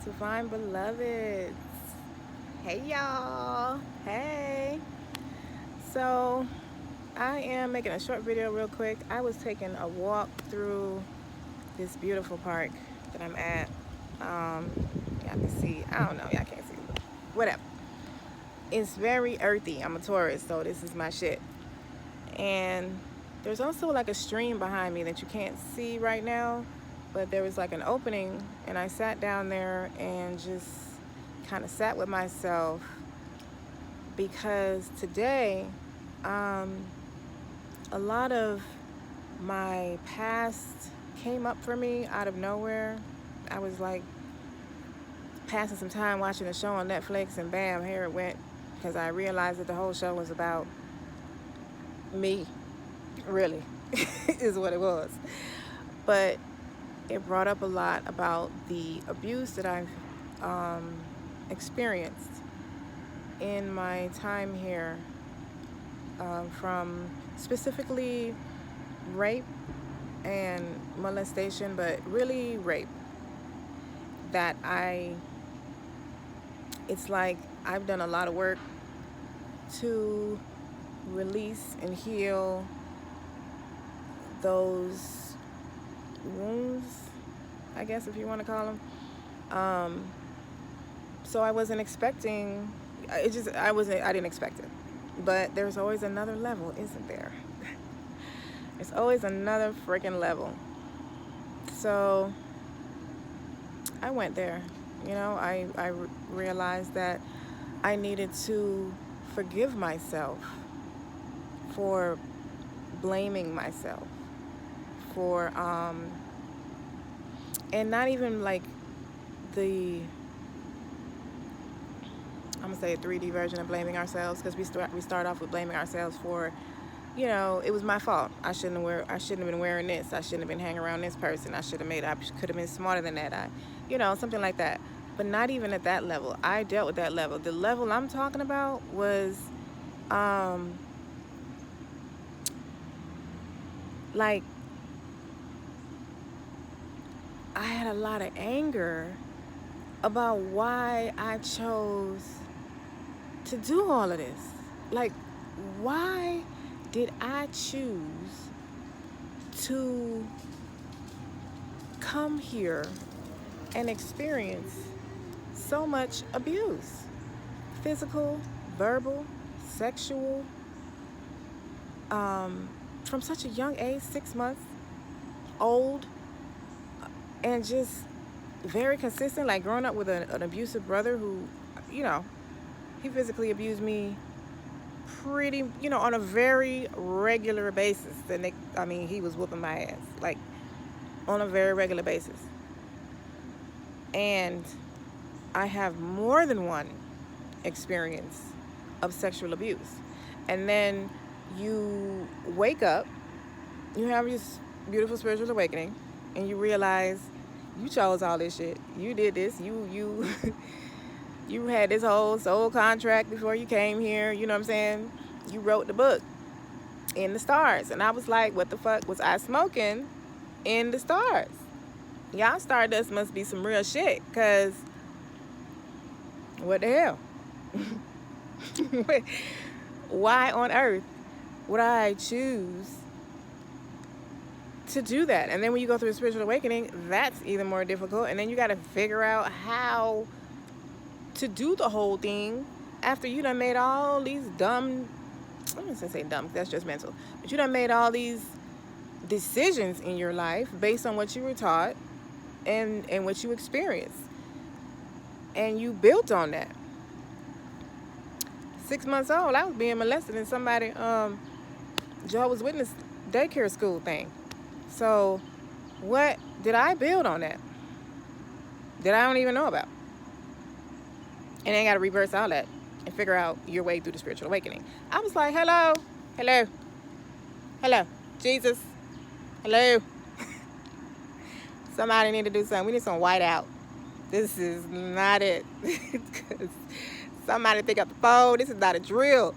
Divine beloveds. Hey y'all. Hey. So I am making a short video real quick. I was taking a walk through this beautiful park that I'm at. Y'all can see. I don't know. Y'all can't see. Whatever. It's very earthy. I'm a tourist, so this is my shit. And there's also like a stream behind me that you can't see right now, but there was like an opening, and I sat down there and just kind of sat with myself, because today a lot of my past came up for me out of nowhere. I was like passing some time watching a show on Netflix, and bam, here it went, because I realized that the whole show was about me, really, is what it was. But it brought up a lot about the abuse that I've experienced in my time here, from specifically rape and molestation, but really rape. That it's like I've done a lot of work to release and heal those wounds, I guess, if you want to call them. So I wasn't expecting, I didn't expect it. But there's always another level, isn't there? There's always another freaking level. So I went there. I realized that I needed to forgive myself for blaming myself for and not even like I'm gonna say a 3D version of blaming ourselves, because we start off with blaming ourselves for, it was my fault. I shouldn't have been wearing this. I shouldn't have been hanging around this person. I could have been smarter than that. Something like that. But not even at that level. I dealt with that level. The level I'm talking about was like I had a lot of anger about why I chose to do all of this. Like, why did I choose to come here and experience so much abuse? Physical, verbal, sexual, from such a young age, 6 months old, and just very consistent. Like, growing up with an abusive brother who, he physically abused me pretty, on a very regular basis. He was whooping my ass, like, on a very regular basis. And I have more than one experience of sexual abuse. And then you wake up, you have this beautiful spiritual awakening, and you realize you chose all this shit. You did this. You you had this whole soul contract before you came here. You know what I'm saying? You wrote the book in the stars. And I was like, what the fuck was I smoking in the stars? Y'all Stardust must be some real shit, because what the hell? Why on earth would I choose to do that? And then when you go through a spiritual awakening, that's even more difficult. And then you got to figure out how to do the whole thing after you done made all these dumb, I'm not gonna say dumb, that's just mental, but you done made all these decisions in your life based on what you were taught and what you experienced, and you built on that. 6 months old, I was being molested in somebody Jehovah's Witness daycare school thing. So what did I build on that I don't even know about? And then got to reverse all that and figure out your way through the spiritual awakening. I was like, hello, Jesus, hello. Somebody need to do something. We need some white out. This is not it. Somebody pick up the phone. This is not a drill.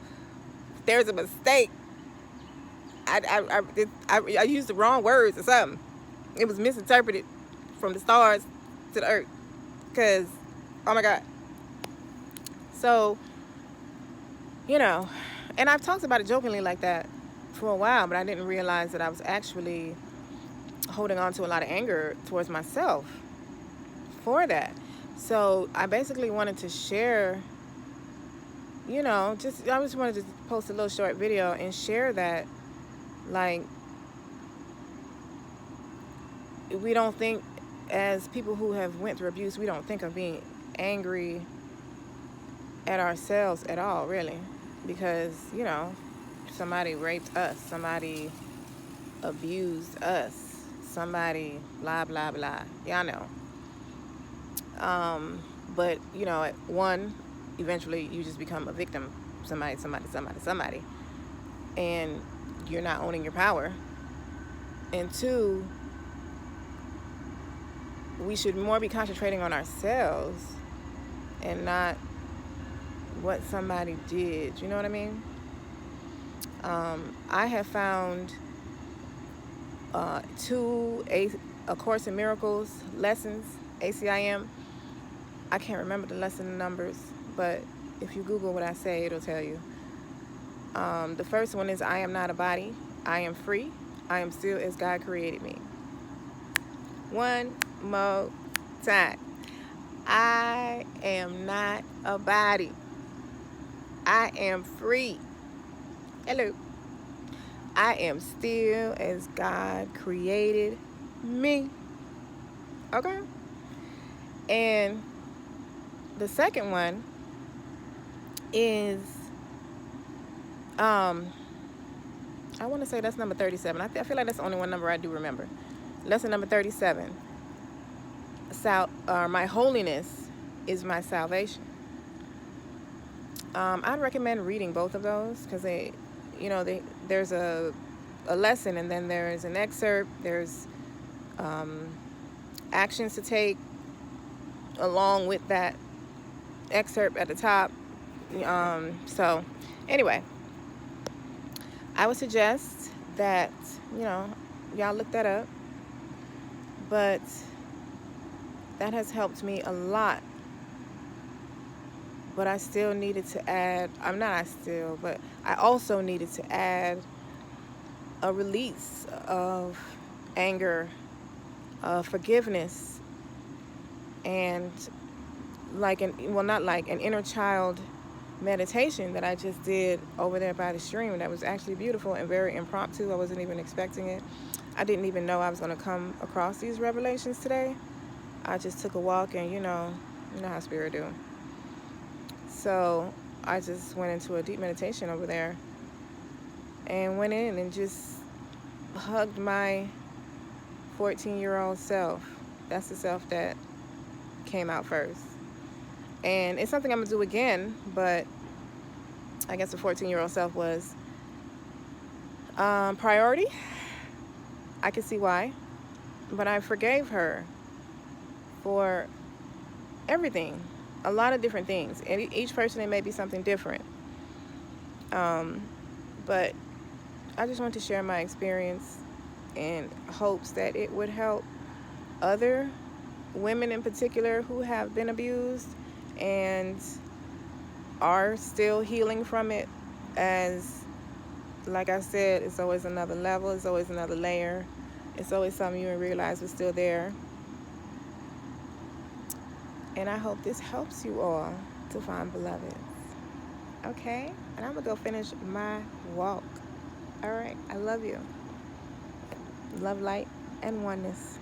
There's a mistake. I used the wrong words or something. It was misinterpreted from the stars to the earth. because, oh my God. So, you know, and I've talked about it jokingly like that for a while, but I didn't realize that I was actually holding on to a lot of anger towards myself for that. So I basically wanted to share, you know, I just wanted to post a little short video and share that, like, we don't think, as people who have went through abuse, we don't think of being angry at ourselves at all, really, because, you know, somebody raped us, somebody abused us, somebody blah blah blah, y'all know. But you know, eventually you just become a victim, somebody, and you're not owning your power. And two, we should more be concentrating on ourselves and not what somebody did. You know what I mean? I have found two A Course in Miracles lessons, ACIM. I can't remember the lesson numbers, but if you Google what I say, it'll tell you. The first one is, I am not a body. I am free. I am still as God created me. One more time. I am not a body. I am free. Hello. I am still as God created me. Okay? And the second one is, I want to say that's number 37. I feel like that's the only one number I do remember. Lesson number 37. My holiness is my salvation. I'd recommend reading both of those, because there's a lesson, and then there's an excerpt. There's actions to take along with that excerpt at the top. So anyway, I would suggest that, y'all look that up. But that has helped me a lot. But I still needed to add, I also needed to add a release of anger, forgiveness, and an inner child meditation that I just did over there by the stream. That was actually beautiful and very impromptu. I wasn't even expecting it. I didn't even know I was going to come across these revelations today. I just took a walk, and you know how spirit do. So I just went into a deep meditation over there and went in and just hugged my 14-year-old self. That's the self that came out first. And it's something I'm going to do again, but I guess the 14-year-old self was priority. I can see why. But I forgave her for everything. A lot of different things. And each person, it may be something different. But I just want to share my experience in hopes that it would help other women in particular who have been abused and are still healing from it. As, like I said, it's always another level, it's always another layer, it's always something you didn't realize was still there. And I hope this helps you all to find beloveds. Okay? And I'm going to go finish my walk. All right? I love you. Love, light, and oneness.